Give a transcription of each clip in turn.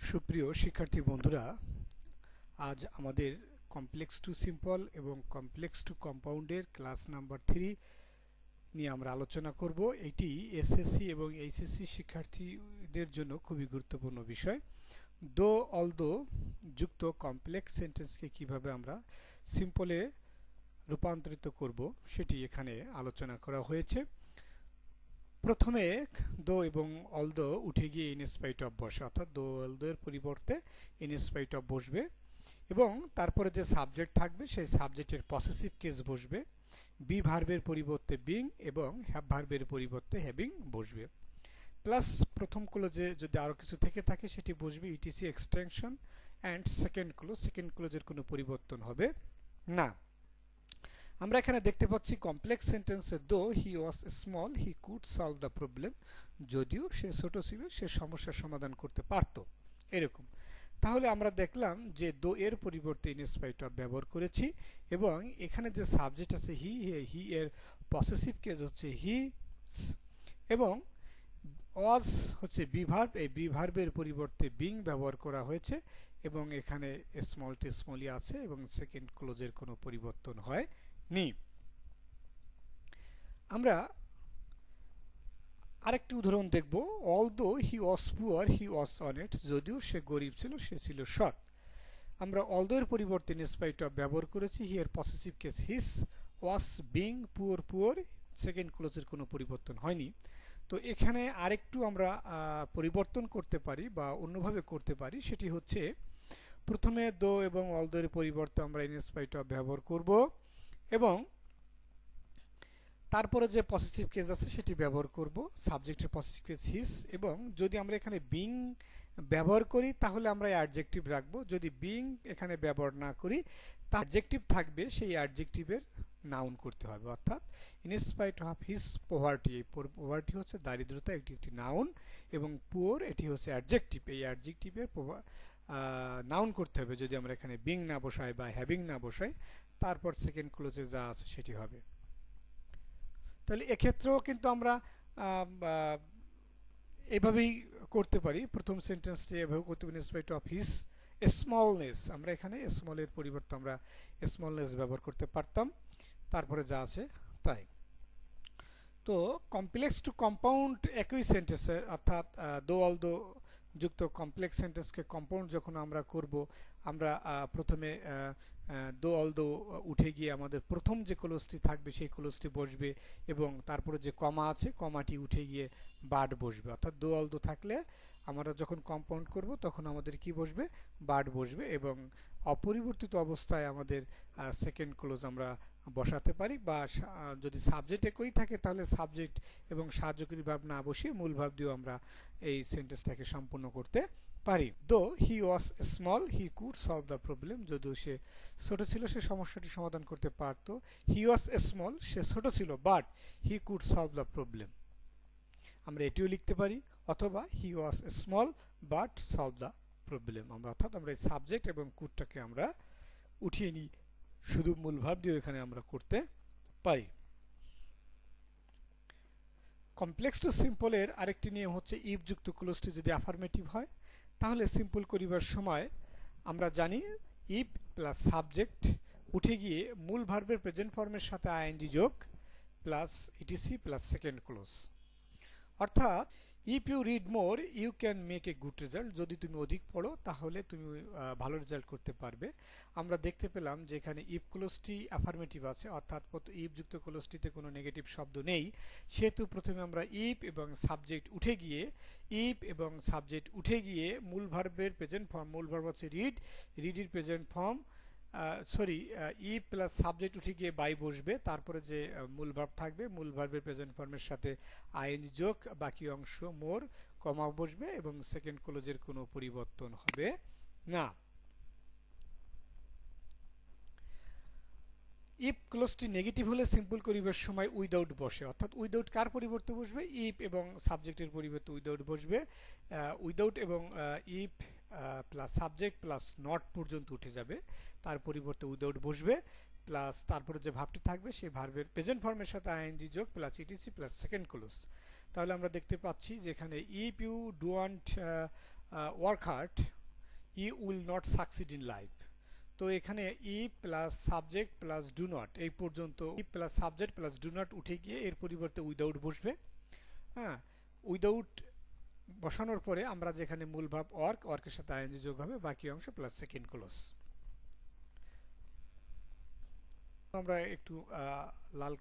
সুপ্রিয় শিক্ষার্থী বন্ধুরা, আজ আমাদের কমপ্লেক্স টু সিম্পল এবং কমপ্লেক্স টু কম্পাউন্ডের ক্লাস নাম্বার 3 নিয়ে আমরা আলোচনা করব। এটি এসএসসি এবং এইচএসসি শিক্ষার্থীদের জন্য খুবই গুরুত্বপূর্ণ বিষয়। দো অলদো যুক্ত কমপ্লেক্স সেন্টেন্সকে কিভাবে আমরা সিম্পলে রূপান্তরিত করব সেটি এখানে আলোচনা করা হয়েছে। প্রথমে দো এবং অলদো উঠে গিয়ে ইন স্পাইট অফ বসে, অর্থাৎ দো অলদো এর পরিবর্তে ইন স্পাইট অফ বসবে এবং তারপরে যে সাবজেক্ট থাকবে সেই সাবজেক্টের পসেসিভ কেস বসবে। বি ভার্বের পরিবর্তে বিং এবং হ্যাভ ভার্বের পরিবর্তে হ্যাভিং বসবে। প্লাস প্রথম ক্লোজে যদি আরও কিছু থেকে থাকে সেটি বসবে ইটিসি এক্সটেনশন অ্যান্ড সেকেন্ড ক্লোজের কোনো পরিবর্তন হবে না। আমরা এখানে দেখতে পাচ্ছি কমপ্লেক্স সেন্টেন্সে though he was small he could solve the problem, যদিও সে ছোট ছিল সে সমস্যার সমাধান করতে পারত, এরকম। তাহলে আমরা দেখলাম যে দো এর পরিবর্তে ইন স্পাইট অফ ব্যবহার করেছি এবং এখানে যে সাবজেক্ট আছে হি এর পসেসিভ কেস হচ্ছে হি এবং ওয়াজ হচ্ছে বি ভার্ব, এই বি ভার্বের পরিবর্তে বিং ব্যবহার করা হয়েছে এবং এখানে স্মল টু স্মলই আছে এবং সেকেন্ড ক্লোজের কোনো পরিবর্তন হয়নি। আমরা আরেকটি উদাহরণ দেখব। Although he was poor he was honest, যদিও সে গরিব ছিল সে ছিল সৎ। আমরা অলদো এর পরিবর্তে ইন স্পাইট অফ ব্যবহার করেছি হি এর possessive case his, was being poor second ক্লোজের কোনো পরিবর্তন হয়নি। তো এখানে আরেকটু আমরা পরিবর্তন করতে পারি বা অন্যভাবে করতে পারি, সেটি হচ্ছে প্রথমে দো এবং অলদো এর পরিবর্তে আমরা ইন স্পাইট অফ ব্যবহার করব এবং তারপরে যে পসেসিভ কেস আছে সেটি ব্যবহার করব, সাবজেক্টের পসেসিভ কেস হিস, এবং যদি আমরা এখানে বিং ব্যবহার করি তাহলে আমরা অ্যাডজেক্টিভ রাখবো। যদি বিং এখানে ব্যবহার না করি তার অ্যাডজেক্টিভ থাকবে, সেই অ্যাডজেক্টিভের নাউন করতে হবে, অর্থাৎ in spite of his poverty, এই পভার্টি হচ্ছে দারিদ্রতা, এটি একটি নাউন, এবং পুয়ার এটি হচ্ছে অ্যাডজেক্টিভ, এই অ্যাডজেক্টিভের নাউন করতে হবে। যদি আমরা এখানে বিং না বসাই বা হ্যাভিং না বসাই তারপর সেকেন্ড ক্লোজে যা আছে সেটি হবে। তাহলে এক্ষেত্রেও কিন্তু আমরা এভাবেই করতে পারি। প্রথম সেন্টেন্সটি এভাবে করতে পারি, ইন স্পাইট অফ হিস স্মলনেস, আমরা এখানে স্মলের পরিবর্তে আমরা স্মলনেস ব্যবহার করতে পারতাম, তারপরে যা আছে তাই। তো কমপ্লেক্স টু কম্পাউন্ড একই সেন্টেন্সে, অর্থাৎ দো অলদো যুক্ত কমপ্লেক্স সেন্টেন্সকে কম্পাউন্ড যখন আমরা করব, আমরা প্রথমে দো অলদো উঠে গিয়ে আমাদের প্রথম যে ক্লোজটি থাকবে সেই ক্লোজটি বসবে এবং তারপরে যে কমা আছে কমাটি উঠে গিয়ে বার্ড বসবে, অর্থাৎ দো অলদো থাকলে আমরা যখন কম্পাউন্ড করব তখন আমাদের কি বসবে, বার্ড বসবে এবং অপরিবর্তিত অবস্থায় আমাদের সেকেন্ড ক্লোজ আমরা বসাতে পারি, বা যদি সাবজেক্ট একই থাকে তাহলে সাবজেক্ট এবং সাহায্যকারী ভার্ব না বসিয়ে মূল ভার্ব দিয়েও আমরা এই সেন্টেন্সটাকে সম্পূর্ণ করতে পারি। Though he was small he could solve the problem, যদিও সে ছোট ছিল সে সমস্যাটি সমাধান করতে পারত। হি ওয়াজ স্মল সে ছোট ছিল but he could solve the problem, আমরা এটিও লিখতে পারি, অথবা he was small but solve the problem. অর্থাৎ আমরা এই সাবজেক্ট এবং কুডটাকে আমরা উঠিয়ে নিই, শুধু মূল ভার্ব দিয়ে এখানে আমরা করতে পারি। কমপ্লেক্স টু সিম্পলের আরেকটি নিয়ম হচ্ছে ইফ যুক্ত ক্লোজটি যদি অ্যাফার্মেটিভ হয় তাহলে সিম্পল করিবার সময় আমরা জানি ইফ প্লাস সাবজেক্ট উঠে গিয়ে মূল ভার্বের প্রেজেন্ট ফর্মের সাথে আইএনজি যোগ plus ETC plus second clause, অর্থাৎ if you read more you can make a good result, যদি তুমি অধিক পড়ো তাহলে তুমি ভালো রেজাল্ট করতে পারবে। আমরা দেখতে পেলাম যে এখানে ইফ ক্লোজটি অ্যাফার্মেটিভ আছে, অর্থাৎ ইফ যুক্ত ক্লোজটিতে কোনো নেগেটিভ শব্দ নেই, সেহেতু প্রথমে আমরা ইফ এবং সাবজেক্ট উঠে গিয়ে মূল ভার্বের প্রেজেন্ট ফর্ম, মূল ভার্ব হচ্ছে রিডের প্রেজেন্ট ফর্ম ই প্লাস সাবজেক্ট উঠে গিয়ে বাই বসবে, তারপরে যে মূল ভার্ব থাকবে মূল ভার্বের প্রেজেন্ট ফর্মের সাথে আইএনজি যোগ বাকি অংশ মোর কমা বসবে এবং সেকেন্ড ক্লোজের কোনো পরিবর্তন হবে না। ইফ ক্লোজটি নেগেটিভ হলে সিম্পল করিবার সময় উইদাউট বসে, অর্থাৎ উইদাউট কার পরিবর্তে বসবে, ইফ এবং সাবজেক্টের পরিবর্তে উইদাউট বসবে। উইদাউট এবং if plus subject plus not পর্যন্ত উঠে যাবে, তার পরিবর্তে উইদাউট বসবে, প্লাস তারপরে যে ভার্বটি থাকবে সেই ভার্বের প্রেজেন্ট ফর্মের সাথে আইএনজি যোগ plus ETC plus second clause. তাহলে আমরা দেখতে পাচ্ছি যে এখানে if you don't work hard you will not succeed in life. তো এখানে E plus subject plus do not, এই পর্যন্ত E plus subject plus do not উঠে গিয়ে এর পরিবর্তে উইদাউট বসবে। হ্যাঁ, উইদাউট বসানোর পরে আমরা যেখানে মূল ভাব ওয়ার্কের সাথে আইএনজি যোগ হবে, বাকি অংশ প্লাস সেকেন্ড ক্লোজ। আমরা একটু লাল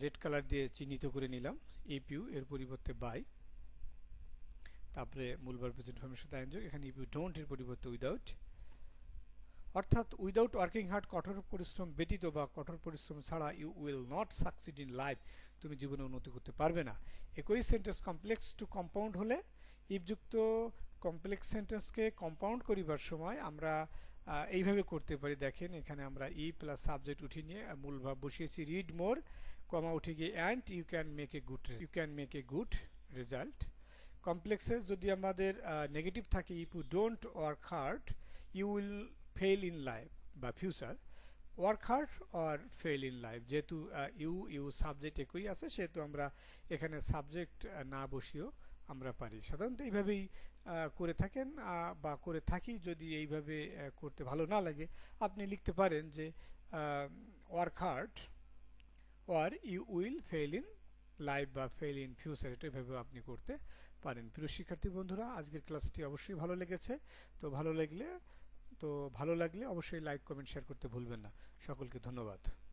রেড কালার দিয়ে চিহ্নিত করে নিলাম ইফ ইউ এর পরিবর্তে বাই, তারপরে মূল ভার্ব প্রেজেন্ট ফর্মের সাথে আইএনজি যোগ, এখানে ইফ ইউ ডোন্ট এর পরিবর্তে উইদাউট। অর্থাৎ উইদাউট ওয়ার্কিং হার্ড, কঠোর পরিশ্রম ব্যতীত বা কঠোর পরিশ্রম ছাড়া you will not succeed in life, তুমি জীবনে উন্নতি করতে পারবে না। একই সেন্টেন্স কমপ্লেক্স টু কম্পাউন্ড হলে ইফযুক্ত কমপ্লেক্স সেন্টেন্সকে কম্পাউন্ড করিবার সময় আমরা এইভাবে করতে পারি। দেখেন এখানে আমরা ই প্লাস সাবজেক্ট উঠিয়ে নিয়ে মূল ভাব বসিয়েছি রিড মোর, কমা উঠে গিয়ে and you can make a good result. কমপ্লেক্সে যদি আমাদের নেগেটিভ থাকে, if you don't work hard you will fail in life বা future, work hard or fail in life. যেহেতু ইউ সাবজেক্ট একই আছে, সেহেতু আমরা এখানে সাবজেক্ট না বসিয়েও আমরা পারি। সাধারণত এইভাবেই করে থাকেন বা করে থাকি। যদি এইভাবে করতে ভালো না লাগে, আপনি লিখতে পারেন যে work hard or you will fail in life বা ফেল ইন ফিউচার, এটা এভাবেও আপনি করতে পারেন। প্রিয় শিক্ষার্থী বন্ধুরা, আজকের ক্লাসটি অবশ্যই ভালো লেগেছে। তো ভালো লাগলে অবশ্যই লাইক, কমেন্ট, শেয়ার করতে ভুলবেন না। সকলকে ধন্যবাদ।